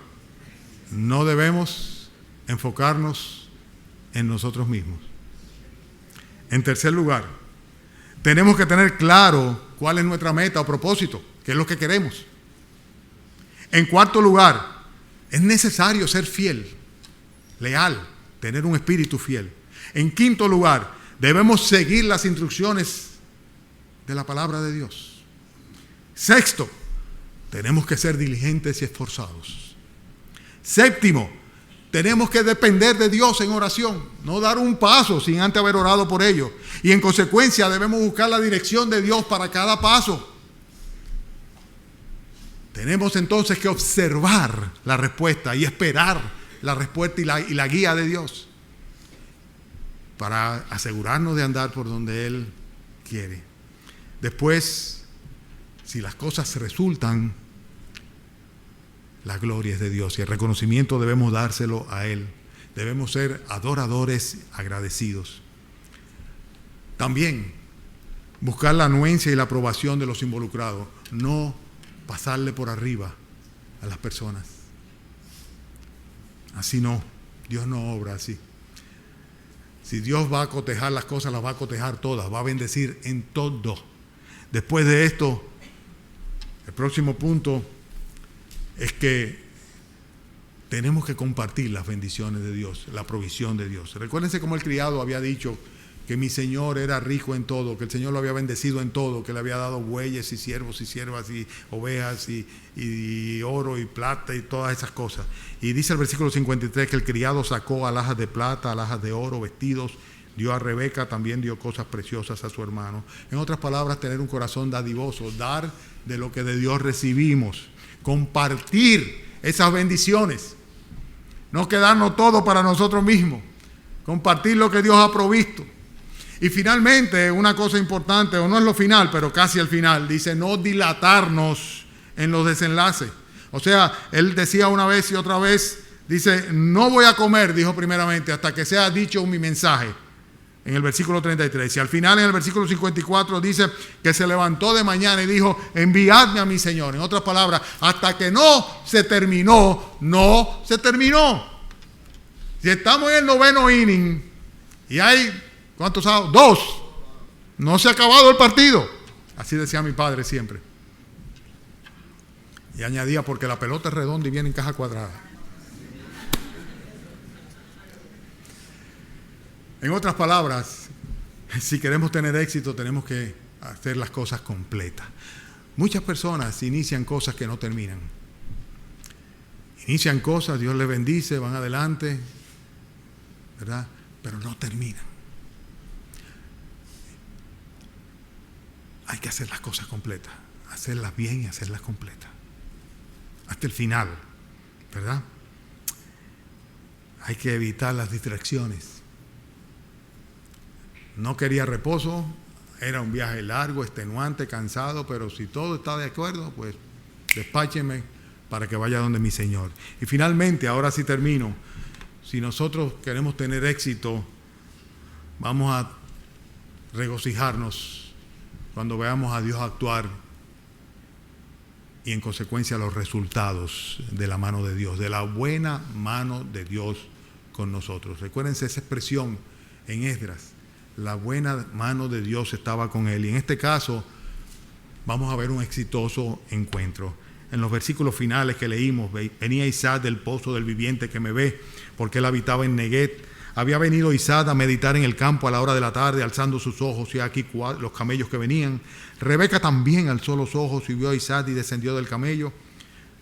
no debemos enfocarnos en nosotros mismos. En tercer lugar, tenemos que tener claro cuál es nuestra meta o propósito, qué es lo que queremos. En cuarto lugar, es necesario ser fiel, leal, tener un espíritu fiel. En quinto lugar, debemos seguir las instrucciones de la palabra de Dios. Sexto, tenemos que ser diligentes y esforzados. Séptimo, tenemos que depender de Dios en oración, no dar un paso sin antes haber orado por ello. Y en consecuencia debemos buscar la dirección de Dios para cada paso. Tenemos entonces que observar la respuesta y esperar la respuesta y la guía de Dios para asegurarnos de andar por donde Él quiere. Después, si las cosas resultan, la gloria es de Dios y el reconocimiento debemos dárselo a Él. Debemos ser adoradores agradecidos. También buscar la anuencia y la aprobación de los involucrados, no pasarle por arriba a las personas. Así no, Dios no obra así. Si Dios va a cotejar las cosas, las va a cotejar todas, va a bendecir en todo. Después de esto, el próximo punto es que tenemos que compartir las bendiciones de Dios, la provisión de Dios. Recuérdense como el criado había dicho que mi Señor era rico en todo, que el Señor lo había bendecido en todo, que le había dado bueyes y siervos y siervas y ovejas y oro y plata y todas esas cosas. Y dice el versículo 53 que el criado sacó alhajas de plata, alhajas de oro, vestidos, dio a Rebeca, también dio cosas preciosas a su hermano. En otras palabras, tener un corazón dadivoso, dar de lo que de Dios recibimos, compartir esas bendiciones, no quedarnos todo para nosotros mismos, compartir lo que Dios ha provisto. Y finalmente, una cosa importante, o no es lo final, pero casi al final, dice no dilatarnos en los desenlaces. O sea, él decía una vez y otra vez, dice, no voy a comer, dijo primeramente, hasta que sea dicho mi mensaje, en el versículo 33. Y al final, en el versículo 54, dice que se levantó de mañana y dijo, enviadme a mi Señor. En otras palabras, hasta que no se terminó, no se terminó. Si estamos en el 9º inning y hay... ¿cuántos outs? 2. No se ha acabado el partido. Así decía mi padre siempre. Y añadía, porque la pelota es redonda y viene en caja cuadrada. En otras palabras, si queremos tener éxito, tenemos que hacer las cosas completas. Muchas personas inician cosas que no terminan. Inician cosas, Dios les bendice, van adelante, ¿verdad? Pero no terminan. Hay que hacer las cosas completas, hacerlas bien y hacerlas completas, hasta el final, ¿verdad? Hay que evitar las distracciones. No quería reposo, era un viaje largo, extenuante, cansado, pero si todo está de acuerdo, pues despácheme para que vaya donde mi Señor. Y finalmente, ahora sí termino, si nosotros queremos tener éxito, vamos a regocijarnos cuando veamos a Dios actuar y en consecuencia los resultados de la mano de Dios, de la buena mano de Dios con nosotros. Recuérdense esa expresión en Esdras, la buena mano de Dios estaba con él. Y en este caso vamos a ver un exitoso encuentro. En los versículos finales que leímos, venía Isaac del pozo del viviente que me ve, porque él habitaba en Neguet. Había venido Isaac a meditar en el campo a la hora de la tarde, alzando sus ojos, y aquí los camellos que venían. Rebeca también alzó los ojos y vio a Isaac y descendió del camello.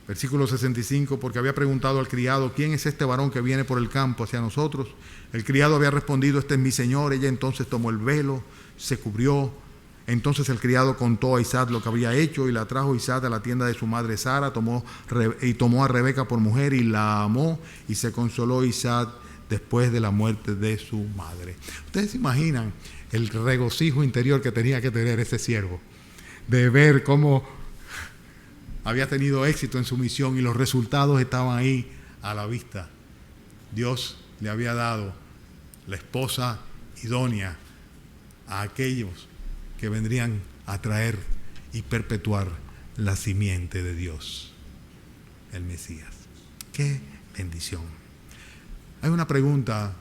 Versículo 65, porque había preguntado al criado, ¿quién es este varón que viene por el campo hacia nosotros? El criado había respondido, este es mi señor. Ella entonces tomó el velo, se cubrió. Entonces el criado contó a Isaac lo que había hecho y la trajo Isaac a la tienda de su madre Sara, tomó a Rebeca por mujer y la amó, y se consoló Isaac después de la muerte de su madre. Ustedes se imaginan el regocijo interior que tenía que tener ese siervo, de ver cómo había tenido éxito en su misión y los resultados estaban ahí a la vista. Dios le había dado la esposa idónea a aquellos que vendrían a traer y perpetuar la simiente de Dios, el Mesías. ¡Qué bendición! Hay una pregunta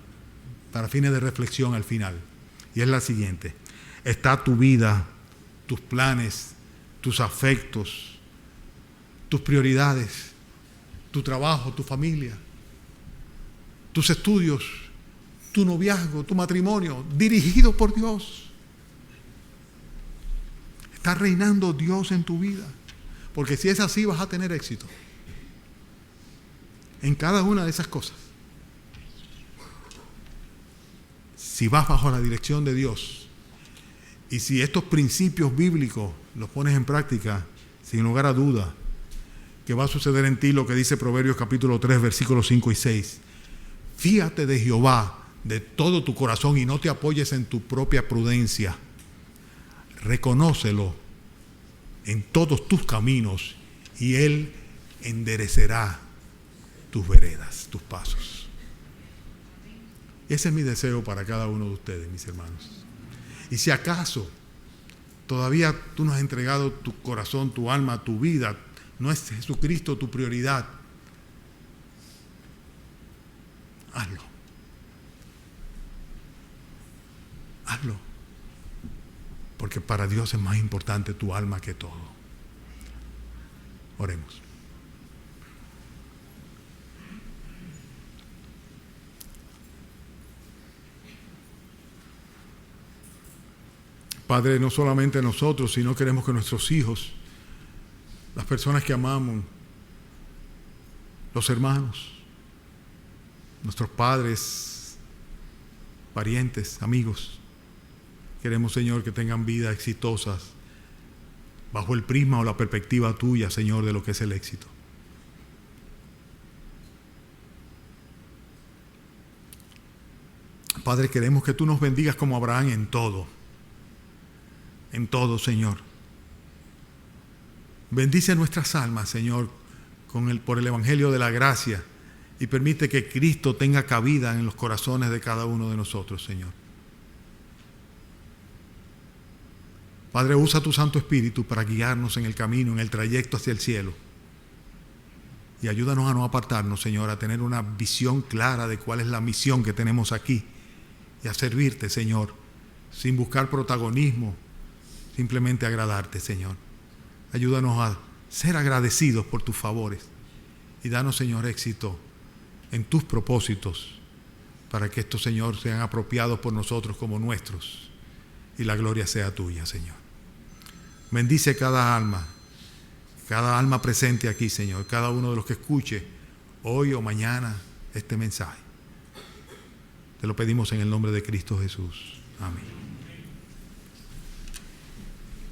para fines de reflexión al final, y es la siguiente. ¿Está tu vida, tus planes, tus afectos, tus prioridades, tu trabajo, tu familia, tus estudios, tu noviazgo, tu matrimonio, dirigido por Dios? ¿Está reinando Dios en tu vida? Porque si es así, vas a tener éxito en cada una de esas cosas. Si vas bajo la dirección de Dios y si estos principios bíblicos los pones en práctica, sin lugar a duda que va a suceder en ti lo que dice Proverbios capítulo 3, versículos 5 y 6. Fíate de Jehová de todo tu corazón y no te apoyes en tu propia prudencia. Reconócelo en todos tus caminos y Él enderecerá tus veredas, tus pasos. Ese es mi deseo para cada uno de ustedes, mis hermanos. Y si acaso todavía tú no has entregado tu corazón, tu alma, tu vida, no es Jesucristo tu prioridad, hazlo. Hazlo. Porque para Dios es más importante tu alma que todo. Oremos. Padre, no solamente nosotros, sino queremos que nuestros hijos, las personas que amamos, los hermanos, nuestros padres, parientes, amigos, queremos, Señor, que tengan vidas exitosas bajo el prisma o la perspectiva tuya, Señor, de lo que es el éxito. Padre, queremos que tú nos bendigas como Abraham en todo, Señor. Bendice nuestras almas, Señor, por el Evangelio de la gracia, y permite que Cristo tenga cabida en los corazones de cada uno de nosotros, Señor. Padre, usa tu Santo Espíritu para guiarnos en el camino, en el trayecto hacia el cielo. Y ayúdanos a no apartarnos, Señor, a tener una visión clara de cuál es la misión que tenemos aquí y a servirte, Señor, sin buscar protagonismo, simplemente agradarte, Señor. Ayúdanos a ser agradecidos por tus favores y danos, Señor, éxito en tus propósitos para que estos, Señor, sean apropiados por nosotros como nuestros y la gloria sea tuya, Señor. Bendice cada alma presente aquí, Señor, cada uno de los que escuche hoy o mañana este mensaje. Te lo pedimos en el nombre de Cristo Jesús. Amén.